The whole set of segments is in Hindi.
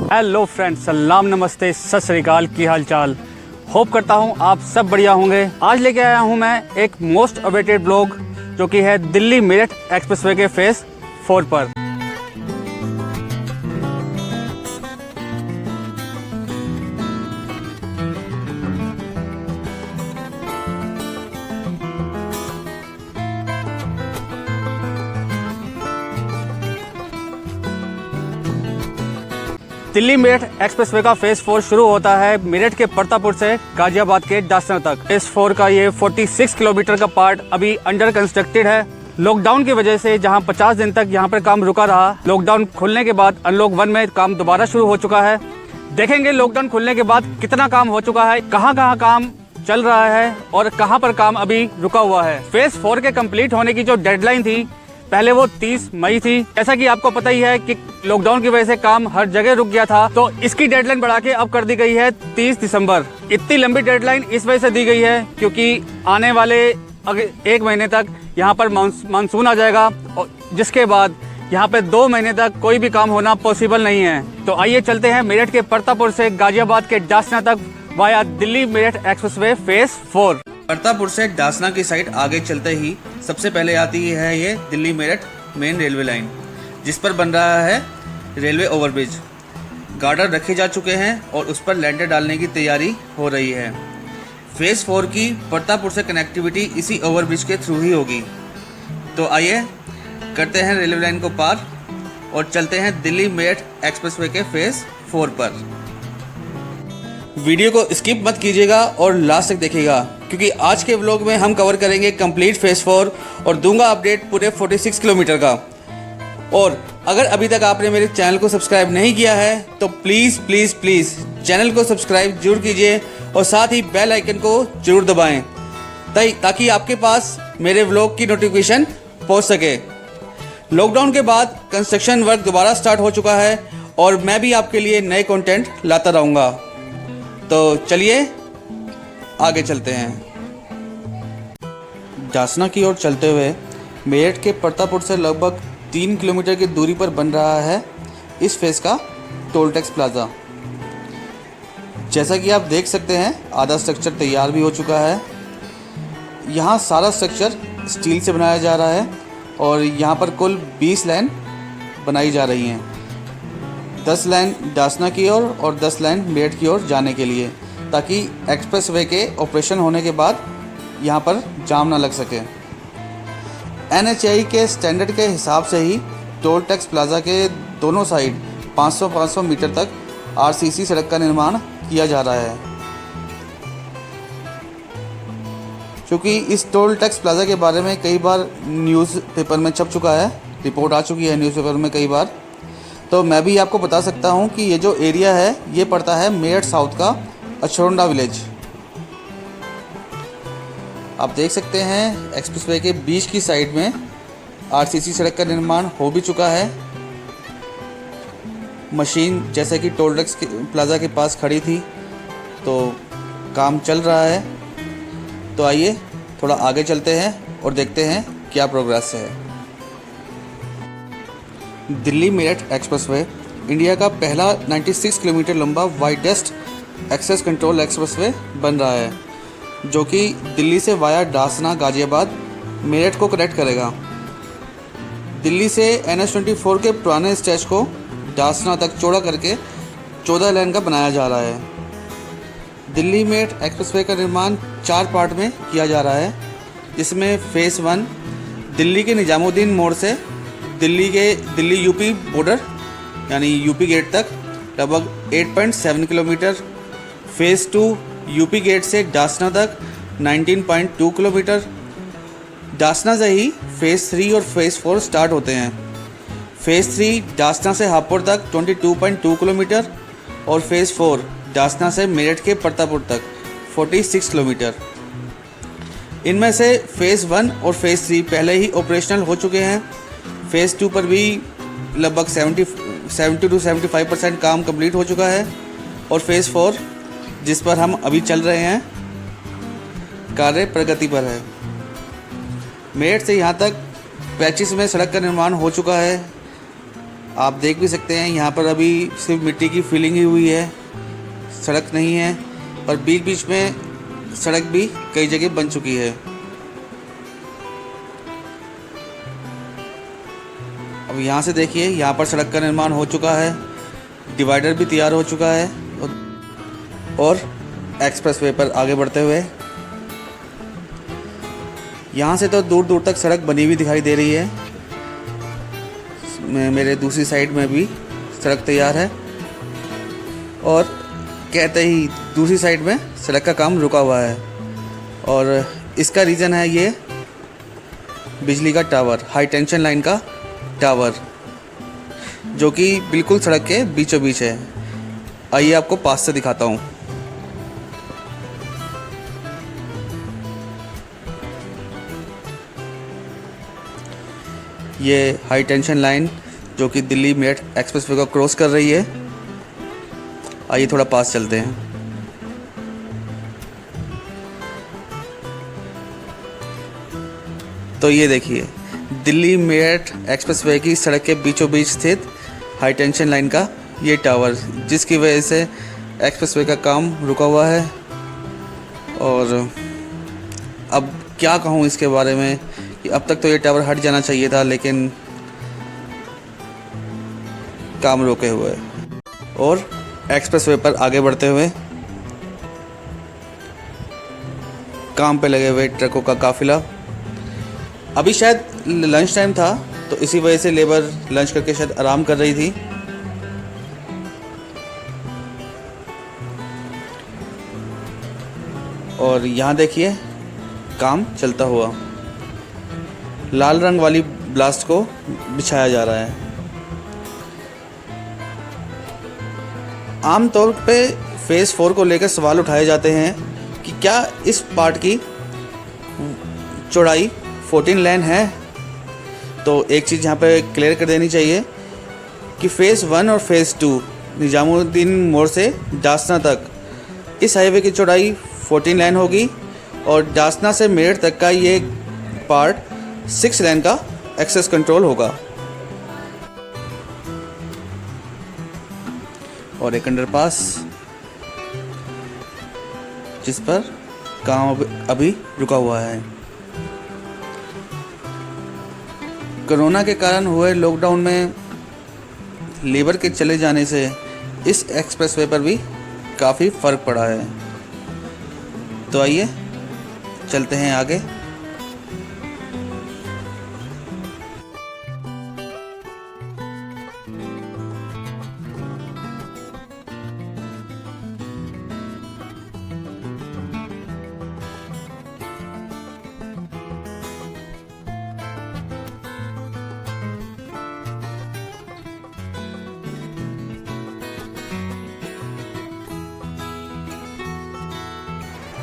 हेलो फ्रेंड्स, सलाम नमस्ते सत श्री अकाल, की हाल चाल। होप करता हूँ आप सब बढ़िया होंगे। आज लेके आया हूँ मैं एक मोस्ट अवेटेड ब्लॉग जो कि है दिल्ली मेरठ एक्सप्रेसवे के फेज़ 4 पर। दिल्ली मेरठ एक्सप्रेसवे का फेज़ 4 शुरू होता है मेरठ के परतापुर से गाजियाबाद के दासना तक। फेज़ 4 का ये 46 किलोमीटर का पार्ट अभी अंडर कंस्ट्रक्टेड है। लॉकडाउन की वजह से जहां 50 दिन तक यहां पर काम रुका रहा, लॉकडाउन खुलने के बाद अनलॉक 1 में काम दोबारा शुरू हो चुका है। देखेंगे लॉकडाउन खुलने के बाद कितना काम हो चुका है, कहाँ कहाँ काम चल रहा है और कहाँ पर काम अभी रुका हुआ है। फेज़ 4 के कंप्लीट होने की जो डेडलाइन थी पहले वो 30 मई थी। जैसा कि आपको पता ही है कि लॉकडाउन की वजह से काम हर जगह रुक गया था, तो इसकी डेडलाइन बढ़ा के अब कर दी गई है 30 दिसंबर। इतनी लंबी डेडलाइन इस वजह से दी गई है क्योंकि आने वाले एक महीने तक यहाँ पर मानसून आ जाएगा और जिसके बाद यहाँ पे 2 महीने तक कोई भी काम होना पॉसिबल नहीं है। तो आइए चलते हैं मेरठ के परतापुर से गाजियाबाद के डासना तक via Delhi Meerut expressway phase 4। Partapur से डासना की साइड आगे चलते ही सबसे पहले आती है ये Delhi Meerut main railway line, जिस पर बन रहा है रेलवे ओवरब्रिज। गार्डर रखे जा चुके हैं और उस पर लैंडर डालने की तैयारी हो रही है। फेज़ 4 की परतापुर से कनेक्टिविटी इसी ओवरब्रिज के थ्रू ही होगी। तो आइए करते हैं रेलवे लाइन को पार और चलते हैं दिल्ली मेरठ एक्सप्रेसवे के फेज़ 4 पर। वीडियो को स्किप मत कीजिएगा और लास्ट तक देखिएगा क्योंकि आज के व्लॉग में हम कवर करेंगे कंप्लीट फेज़ 4 और दूंगा अपडेट पूरे 46 किलोमीटर का। और अगर अभी तक आपने मेरे चैनल को सब्सक्राइब नहीं किया है तो प्लीज़ प्लीज़ प्लीज़ चैनल को सब्सक्राइब जरूर कीजिए और साथ ही बेल आइकन को जरूर दबाएं ताकि आपके पास मेरे व्लॉग की नोटिफिकेशन पहुंच सके। लॉकडाउन के बाद कंस्ट्रक्शन वर्क दोबारा स्टार्ट हो चुका है और मैं भी आपके लिए नए कंटेंट लाता रहूँगा। तो चलिए आगे चलते हैं। डासना की ओर चलते हुए मेरठ के परतापुर से लगभग 3 किलोमीटर की दूरी पर बन रहा है इस फेज़ का टोल टैक्स प्लाज़ा। जैसा कि आप देख सकते हैं आधा स्ट्रक्चर तैयार भी हो चुका है। यहाँ सारा स्ट्रक्चर स्टील से बनाया जा रहा है और यहाँ पर कुल 20 लाइन बनाई जा रही हैं। 10 लाइन डासना की ओर और 10 लाइन मेरठ की ओर जाने के लिए, ताकि एक्सप्रेसवे के ऑपरेशन होने के बाद यहाँ पर जाम ना लग सके। NHAI के स्टैंडर्ड के हिसाब से ही टोल टैक्स प्लाज़ा के दोनों साइड 500-500 मीटर तक RCC सड़क का निर्माण किया जा रहा है। क्योंकि इस टोल टैक्स प्लाज़ा के बारे में कई बार न्यूज़पेपर में छप चुका है, रिपोर्ट आ चुकी है न्यूज़पेपर में कई बार, तो मैं भी आपको बता सकता हूँ कि ये जो एरिया है ये पड़ता है मेरठ साउथ का अछरोंडा विलेज। आप देख सकते हैं एक्सप्रेसवे के बीच की साइड में RCC सड़क का निर्माण हो भी चुका है। मशीन जैसे कि टोल टैक्स प्लाज़ा के पास खड़ी थी, तो काम चल रहा है। तो आइए थोड़ा आगे चलते हैं और देखते हैं क्या प्रोग्रेस है। दिल्ली मेरठ एक्सप्रेसवे इंडिया का पहला 96 किलोमीटर लंबा वाइडेस्ट एक्सेस कंट्रोल एक्सप्रेसवे बन रहा है, जो कि दिल्ली से वाया डासना गाजियाबाद मेरठ को कनेक्ट करेगा। दिल्ली से NH-24 के पुराने स्ट्रेच को डासना तक चौड़ा करके 14 लाइन का बनाया जा रहा है। दिल्ली मेरठ एक्सप्रेसवे का निर्माण 4 पार्ट में किया जा रहा है, जिसमें फेज़ 1 दिल्ली के निजामुद्दीन मोड़ से दिल्ली यूपी बॉर्डर यानी यूपी गेट तक लगभग 8.7 किलोमीटर। फेज़ 2 यूपी गेट से डासना तक 19.2 किलोमीटर। डासना से ही फेज़ 3 और फेज़ 4 स्टार्ट होते हैं। फेज़ 3 डासना से हापुड़ तक 22.2 किलोमीटर और फेज़ 4 डासना से मेरठ के परतापुर तक 46 किलोमीटर। इनमें से फेज़ 1 और फेज़ 3 पहले ही ऑपरेशनल हो चुके हैं। फेज़ 2 पर भी लगभग 70 to 75% काम कंप्लीट हो चुका है और फेज़ 4 जिस पर हम अभी चल रहे हैं कार्य प्रगति पर है। मेरठ से यहाँ तक 25 में सड़क का निर्माण हो चुका है। आप देख भी सकते हैं यहाँ पर अभी सिर्फ मिट्टी की फिलिंग ही हुई है, सड़क नहीं है, और बीच बीच में सड़क भी कई जगह बन चुकी है। अब यहाँ से देखिए, यहाँ पर सड़क का निर्माण हो चुका है, डिवाइडर भी तैयार हो चुका है, और एक्सप्रेसवे पर आगे बढ़ते हुए यहाँ से तो दूर दूर तक सड़क बनी हुई दिखाई दे रही है। मेरे दूसरी साइड में भी सड़क तैयार है, और कहते ही दूसरी साइड में सड़क का काम रुका हुआ है, और इसका रीज़न है ये बिजली का टावर, हाई टेंशन लाइन का टावर, जो कि बिल्कुल सड़क के बीचों बीच है। आइए आपको पास से दिखाता हूँ। ये हाई टेंशन लाइन जो कि दिल्ली मेरठ एक्सप्रेसवे को क्रॉस कर रही है। आइए थोड़ा पास चलते हैं। तो ये देखिए, दिल्ली मेरठ एक्सप्रेसवे की सड़क के बीचों बीच स्थित हाई टेंशन लाइन का ये टावर, जिसकी वजह से एक्सप्रेसवे का काम रुका हुआ है। और अब क्या कहूँ इसके बारे में कि अब तक तो ये टावर हट जाना चाहिए था, लेकिन काम रोके हुए है। और एक्सप्रेसवे पर आगे बढ़ते हुए काम पे लगे हुए ट्रकों का काफिला। अभी शायद लंच टाइम था, तो इसी वजह से लेबर लंच करके शायद आराम कर रही थी। और यहाँ देखिए, काम चलता हुआ लाल रंग वाली ब्लास्ट को बिछाया जा रहा है। आमतौर पे फेज़ 4 को लेकर सवाल उठाए जाते हैं कि क्या इस पार्ट की चौड़ाई 14 लेन है। तो एक चीज़ यहाँ पे क्लियर कर देनी चाहिए कि फ़ेज़ 1 और फ़ेज़ 2 निजामुद्दीन मोड़ से डासना तक इस हाईवे की चौड़ाई 14 लेन होगी, और डासना से मेरठ तक का ये पार्ट 6 लेन का एक्सेस कंट्रोल होगा। और एक अंडरपास जिस पर काम अभी रुका हुआ है। कोरोना के कारण हुए लॉकडाउन में लेबर के चले जाने से इस एक्सप्रेसवे पर भी काफ़ी फ़र्क पड़ा है। तो आइए चलते हैं आगे।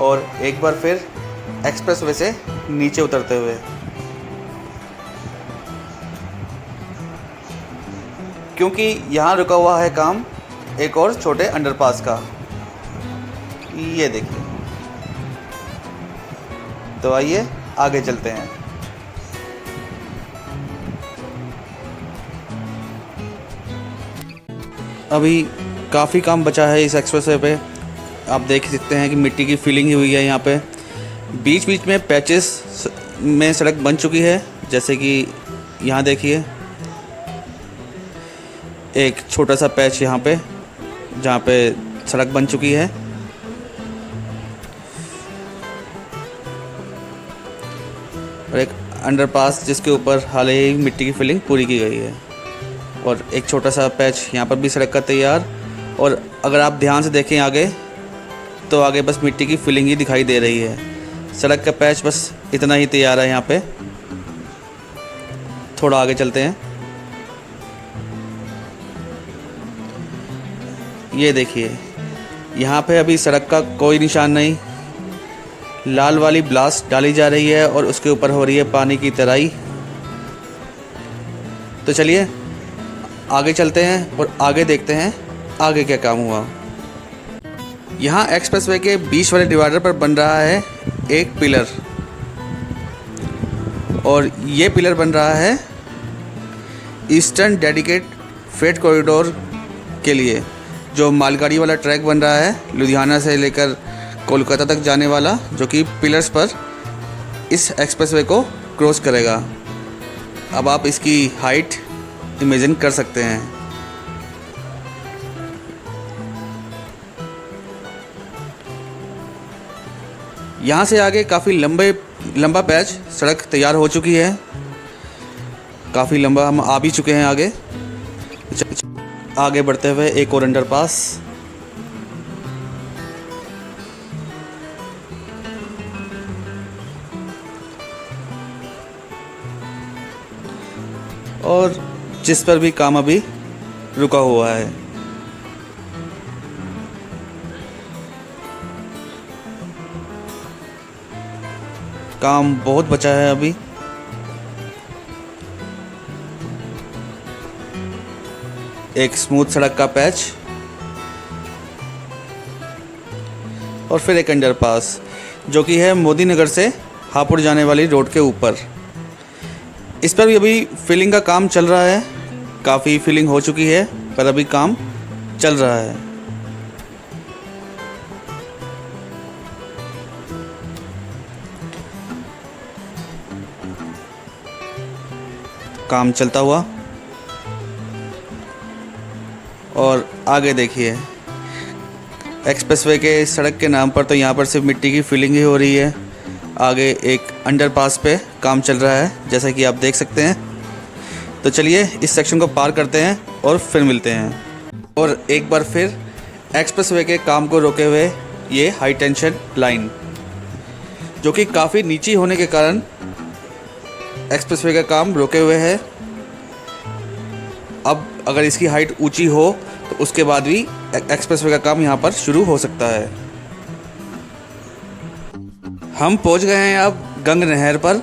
और एक बार फिर एक्सप्रेसवे से नीचे उतरते हुए, क्योंकि यहाँ रुका हुआ है काम एक और छोटे अंडरपास का। ये देखिए। तो आइए आगे चलते हैं। अभी काफ़ी काम बचा है इस एक्सप्रेसवे पे। आप देख सकते हैं कि मिट्टी की फिलिंग ही हुई है यहाँ पे। बीच बीच में पैचेस में सड़क बन चुकी है, जैसे कि यहाँ देखिए एक छोटा सा पैच यहाँ पे जहाँ पे सड़क बन चुकी है। और एक अंडरपास जिसके ऊपर हाल ही मिट्टी की फिलिंग पूरी की गई है, और एक छोटा सा पैच यहाँ पर भी सड़क का तैयार। और अगर आप ध्यान से देखें आगे, तो आगे बस मिट्टी की फिलिंग ही दिखाई दे रही है। सड़क का पैच बस इतना ही तैयार है यहाँ पे। थोड़ा आगे चलते हैं। ये देखिए, यहाँ पे अभी सड़क का कोई निशान नहीं। लाल वाली ब्लास्ट डाली जा रही है और उसके ऊपर हो रही है पानी की तराई। तो चलिए आगे चलते हैं और आगे देखते हैं आगे क्या काम हुआ। यहाँ एक्सप्रेसवे के बीच वाले डिवाइडर पर बन रहा है एक पिलर, और ये पिलर बन रहा है ईस्टर्न डेडिकेट फ्रेट कॉरिडोर के लिए जो मालगाड़ी वाला ट्रैक बन रहा है लुधियाना से लेकर कोलकाता तक जाने वाला, जो कि पिलर्स पर इस एक्सप्रेसवे को क्रॉस करेगा। अब आप इसकी हाइट इमेजिन कर सकते हैं। यहाँ से आगे काफ़ी लंबा पैच सड़क तैयार हो चुकी है, काफ़ी लंबा हम आ भी चुके हैं। आगे बढ़ते हुए एक और अंडरपास। और जिस पर भी काम अभी रुका हुआ है। काम बहुत बचा है अभी। एक स्मूथ सड़क का पैच और फिर एक अंडरपास जो कि है मोदी नगर से हापुड़ जाने वाली रोड के ऊपर। इस पर भी अभी फिलिंग का काम चल रहा है, काफ़ी फिलिंग हो चुकी है पर अभी काम चल रहा है। काम चलता हुआ और आगे देखिए एक्सप्रेसवे के सड़क के नाम पर तो यहाँ पर सिर्फ मिट्टी की फिलिंग ही हो रही है। आगे एक अंडरपास पे काम चल रहा है जैसा कि आप देख सकते हैं। तो चलिए इस सेक्शन को पार करते हैं और फिर मिलते हैं। और एक बार फिर एक्सप्रेसवे के काम को रोके हुए ये हाई टेंशन लाइन जो कि काफ़ी नीची होने के कारण एक्सप्रेसवे का काम रोके हुए है। अब अगर इसकी हाइट ऊंची हो तो उसके बाद भी एक्सप्रेसवे का काम यहाँ पर शुरू हो सकता है। हम पहुँच गए हैं अब गंग नहर पर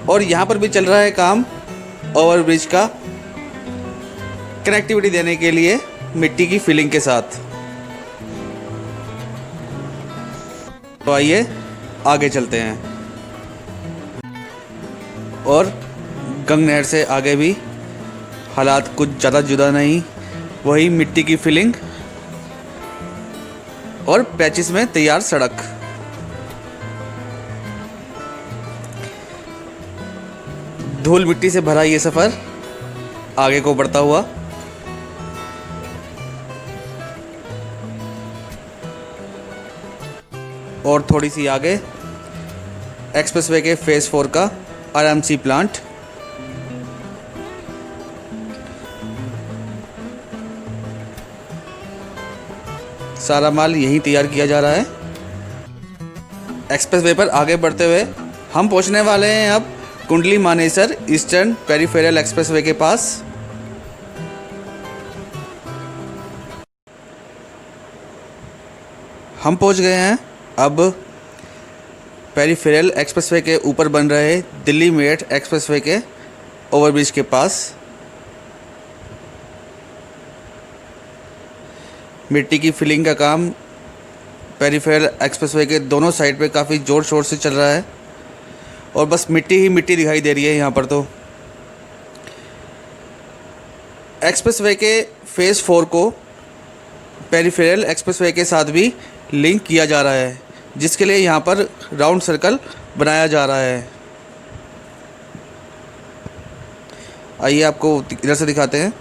और यहाँ पर भी चल रहा है काम ओवरब्रिज का कनेक्टिविटी देने के लिए मिट्टी की फिलिंग के साथ। तो आइए आगे चलते हैं और गंग नहर से आगे भी हालात कुछ ज़्यादा जुदा नहीं, वही मिट्टी की फिलिंग और पैचेस में तैयार सड़क। धूल मिट्टी से भरा ये सफ़र आगे को बढ़ता हुआ। और थोड़ी सी आगे एक्सप्रेसवे के फेज़ 4 का आरएमसी प्लांट। सारा माल यहीं तैयार किया जा रहा है। एक्सप्रेसवे पर आगे बढ़ते हुए हम पहुंचने वाले हैं अब Kundli Manesar eastern peripheral expressway के पास। हम पहुंच गए हैं अब पेरिफेरल एक्सप्रेसवे के ऊपर बन रहे दिल्ली मेरठ एक्सप्रेसवे के ओवरब्रिज के पास। मिट्टी की फिलिंग का काम पेरिफेरल एक्सप्रेसवे के दोनों साइड पे काफ़ी ज़ोर शोर से चल रहा है और बस मिट्टी ही मिट्टी दिखाई दे रही है यहाँ पर। तो एक्सप्रेसवे के फेज़ 4 को पेरिफेरल एक्सप्रेसवे के साथ भी लिंक किया जा रहा है, जिसके लिए यहाँ पर राउंड सर्कल बनाया जा रहा है। आइए आपको इधर से दिखाते हैं।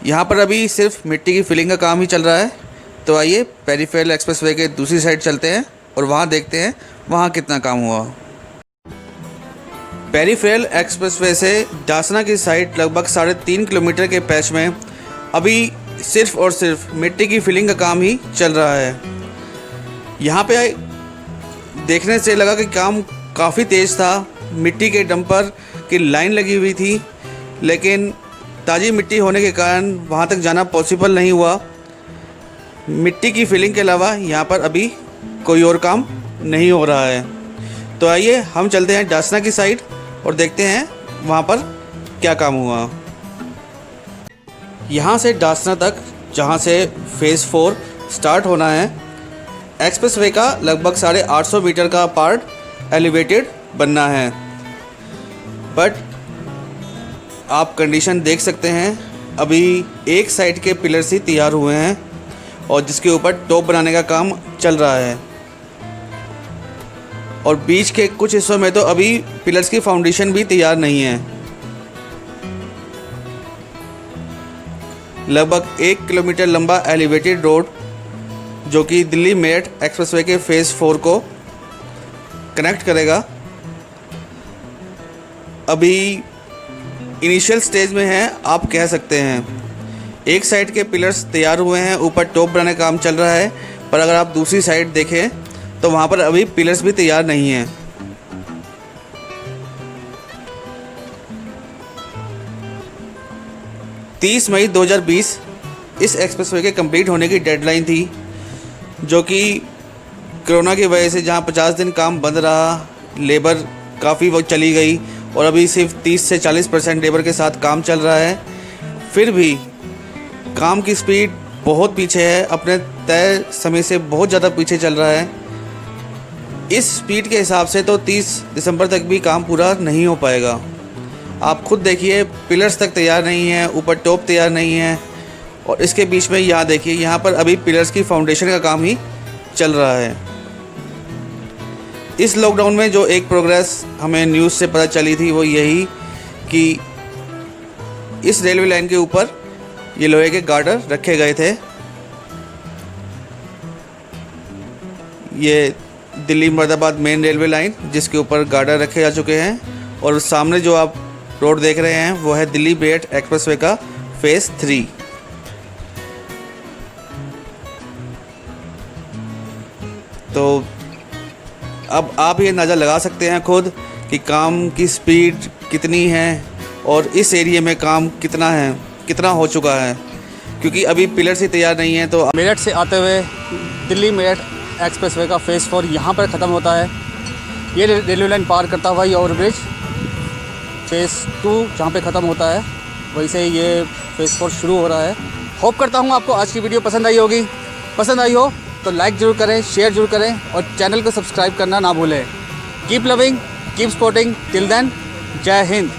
यहाँ पर अभी सिर्फ मिट्टी की फिलिंग का काम ही चल रहा है। तो आइए पेरिफेरल एक्सप्रेसवे के दूसरी साइड चलते हैं और वहाँ देखते हैं वहाँ कितना काम हुआ। पेरिफेरल एक्सप्रेसवे से डासना की साइड लगभग 3.5 किलोमीटर के पैच में अभी सिर्फ और सिर्फ मिट्टी की फिलिंग का काम ही चल रहा है। यहाँ पे देखने से लगा कि काम काफ़ी तेज़ था। मिट्टी के डंपर की लाइन लगी हुई थी, लेकिन ताज़ी मिट्टी होने के कारण वहाँ तक जाना पॉसिबल नहीं हुआ। मिट्टी की फिलिंग के अलावा यहाँ पर अभी कोई और काम नहीं हो रहा है। तो आइए हम चलते हैं डासना की साइड और देखते हैं वहाँ पर क्या काम हुआ। यहाँ से डासना तक, जहाँ से फेज़ 4 स्टार्ट होना है, एक्सप्रेसवे का लगभग 850 मीटर का पार्ट एलिवेटेड बनना है। बट आप कंडीशन देख सकते हैं, अभी एक साइड के पिलर्स ही तैयार हुए हैं और जिसके ऊपर टॉप बनाने का काम चल रहा है। और बीच के कुछ हिस्सों में तो अभी पिलर्स की फाउंडेशन भी तैयार नहीं है। लगभग 1 किलोमीटर लंबा एलिवेटेड रोड जो कि दिल्ली मेरठ एक्सप्रेसवे के फेज़ 4 को कनेक्ट करेगा, अभी इनिशियल स्टेज में है आप कह सकते हैं। एक साइड के पिलर्स तैयार हुए हैं, ऊपर टॉप बनाने का काम चल रहा है, पर अगर आप दूसरी साइड देखें तो वहाँ पर अभी पिलर्स भी तैयार नहीं हैं। तीस मई 2020 इस एक्सप्रेसवे के कंप्लीट होने की डेडलाइन थी, जो कि कोरोना की वजह से जहाँ 50 दिन काम बंद रहा, लेबर काफ़ी वक्त चली गई और अभी सिर्फ 30 से 40% लेबर के साथ काम चल रहा है। फिर भी काम की स्पीड बहुत पीछे है, अपने तय समय से बहुत ज़्यादा पीछे चल रहा है। इस स्पीड के हिसाब से तो 30 दिसंबर तक भी काम पूरा नहीं हो पाएगा। आप खुद देखिए, पिलर्स तक तैयार नहीं है, ऊपर टॉप तैयार नहीं है और इसके बीच में यहाँ देखिए, यहाँ पर अभी पिलर्स की फाउंडेशन का काम ही चल रहा है। इस लॉकडाउन में जो एक प्रोग्रेस हमें न्यूज़ से पता चली थी वो यही कि इस रेलवे लाइन के ऊपर ये लोहे के गार्डर रखे गए थे। ये Delhi Moradabad main railway line जिसके ऊपर गार्डर रखे जा चुके हैं और सामने जो आप रोड देख रहे हैं वो है दिल्ली मेरठ एक्सप्रेसवे का फेज़ 3। तो अब आप ये अंदाज़ा लगा सकते हैं खुद कि काम की स्पीड कितनी है और इस एरिया में काम कितना हो चुका है, क्योंकि अभी पिलर्स ही तैयार नहीं है। तो मेरठ से आते हुए दिल्ली मेरठ एक्सप्रेसवे का फेज़ 4 यहाँ पर ख़त्म होता है। ये रेलवे लाइन पार करता हुआ ये ओवरब्रिज फेज़ 2 जहाँ पे ख़त्म होता है, वहीं से ये फेज़ 4 शुरू हो रहा है। होप करता हूँ आपको आज की वीडियो पसंद आई होगी। पसंद आई हो तो लाइक ज़रूर करें, शेयर ज़रूर करें और चैनल को सब्सक्राइब करना ना भूलें। Keep loving, keep supporting, till then, Jai Hind.